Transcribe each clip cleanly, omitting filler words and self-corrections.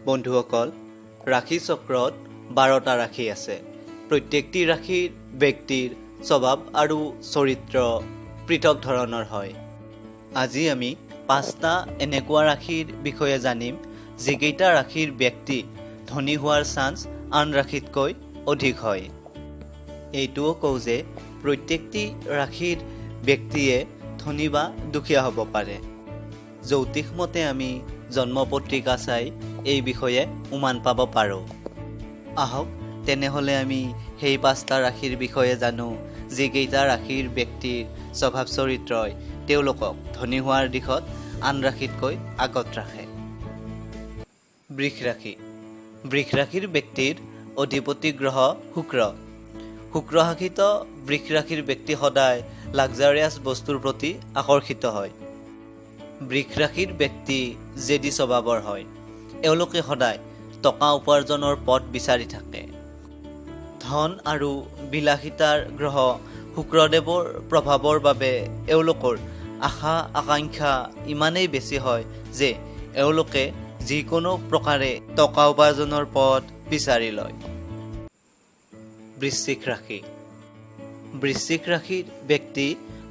বন্ধুসকল, ৰাশি চক্ৰত 12টা ৰাশি আছে। প্ৰত্যেকটি ৰাশিৰ ব্যক্তিৰ স্বভাৱ আৰু চৰিত্ৰ পৃথক ধৰণৰ হয়। আজি আমি 5টা এনেকুৱা ৰাশিৰ বিষয়ে জানিম, যিকেইটা ৰাশিৰ ব্যক্তি ধনী হোৱাৰ চান্স আন ৰাশিতকৈ অধিক হয়। এইটোও কওঁ যে প্ৰত্যেকটি ৰাশিৰ ব্যক্তিয়ে ধনী বা দুখীয়া হ'ব পাৰে। জ্যোতিষ মতে আমি জন্ম পত্ৰিকা চাই এই বিষয়ে উমান পাব পাৰোঁ। আহক তেনেহ'লে আমি সেই 5টা ৰাশিৰ বিষয়ে জানো, যিকেইটা ৰাশিৰ ব্যক্তিৰ স্বভাৱ চৰিত্ৰই তেওঁলোকক ধনী হোৱাৰ দিশত আন ৰাশিতকৈ আগত ৰাখে। বৃষ ৰাশি। বৃষ ৰাশিৰ ব্যক্তিৰ অধিপতি গ্ৰহ শুক্ৰ। শুক্ৰশাসিত বৃষ ৰাশিৰ ব্যক্তি সদায় লাক্সাৰিয়াছ বস্তুৰ প্ৰতি আকৰ্ষিত হয়। বৃষ ৰাশিৰ ব্যক্তি জেদী স্বভাৱৰ হয়। এওঁলোকে সদায় টকা উপাৰ্জনৰ পথ বিচাৰি থাকে। ধন আৰু বিলাসিতাৰ গ্ৰহ শুক্ৰদেৱৰ প্ৰভাৱৰ বাবে এওঁলোকৰ আশা আকাংক্ষা ইমানেই বেছি হয় যে এওঁলোকে যিকোনো প্ৰকাৰে টকা উপাৰ্জনৰ পথ বিচাৰি লয়। বৃশ্চিক ৰাশি। বৃশ্চিক ৰাশিৰ ব্যক্তি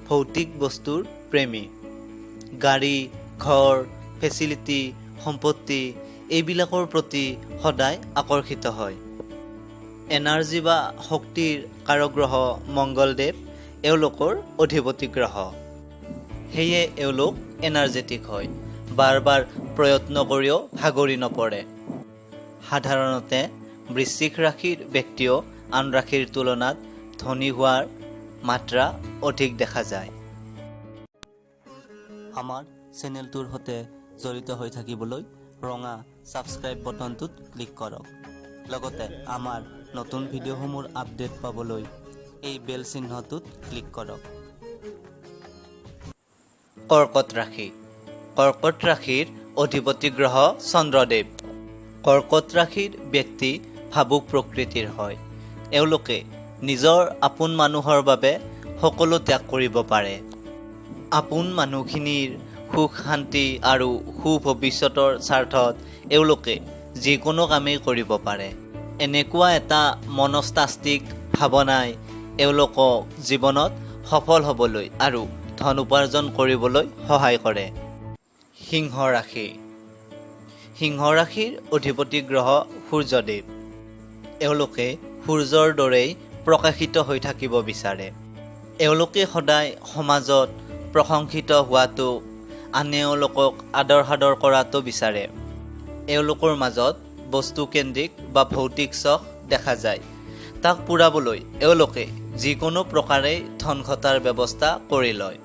ভৌতিক বস্তুৰ প্ৰেমী। গাড়ী, ঘৰ, ফেচিলিটি, সম্পত্তি এইবিলাকৰ প্ৰতি সদায় আকৰ্ষিত হয়। এনাৰ্জি বা শক্তিৰ কাৰক গ্ৰহ মংগলদেৱ এওঁলোকৰ অধিপতি গ্ৰহ। সেয়ে এওঁলোক এনাৰ্জেটিক হয়। বাৰ বাৰ প্ৰয়ত্ন কৰিও ভাগৰি নপৰে। সাধাৰণতে বৃশ্চিক ৰাশিৰ ব্যক্তিও আন ৰাশিৰ তুলনাত ধনী হোৱাৰ মাত্ৰা অধিক দেখা যায়। আমাৰ চেনেলটোৰ সৈতে জড়িত হৈ থাকিবলৈ ৰঙা ছাবস্ক্ৰাইব বটনটোত ক্লিক কৰক। লগতে আমাৰ নতুন ভিডিঅ'সমূহৰ আপডেট পাবলৈ এই বেল চিহ্নটোত ক্লিক কৰক। কৰ্কট ৰাশি। কৰ্কট ৰাশিৰ অধিপতি গ্ৰহ চন্দ্ৰদেৱ। কৰ্কট ৰাশিৰ ব্যক্তি ভাবুক প্ৰকৃতিৰ হয়। এওঁলোকে নিজৰ আপোন মানুহৰ বাবে সকলো ত্যাগ কৰিব পাৰে। আপোন মানুহখিনিৰ সুখ শান্তি আৰু সুভৱিষ্যতৰ স্বাৰ্থত এওঁলোকে যিকোনো কামেই কৰিব পাৰে। এনেকুৱা এটা মনস্তাত্ত্বিক ভাৱনাই এওঁলোকক জীৱনত সফল হ'বলৈ আৰু ধন উপাৰ্জন কৰিবলৈ সহায় কৰে। সিংহ ৰাশি। সিংহ ৰাশিৰ অধিপতি গ্ৰহ সূৰ্যদেৱ। এওঁলোকে সূৰ্যৰ দৰেই প্ৰকাশিত হৈ থাকিব বিচাৰে। এওঁলোকে সদায় সমাজত প্ৰশংসিত হোৱাটো, আনে এওঁলোকক আদৰ সাদৰ কৰাটো বিচাৰে। এওঁলোকৰ মাজত বস্তুকেন্দ্ৰিক বা ভৌতিক চখ দেখা যায়। তাক পূৰাবলৈ এওঁলোকে যিকোনো প্ৰকাৰে ধন ঘটাৰ ব্যৱস্থা কৰি লয়।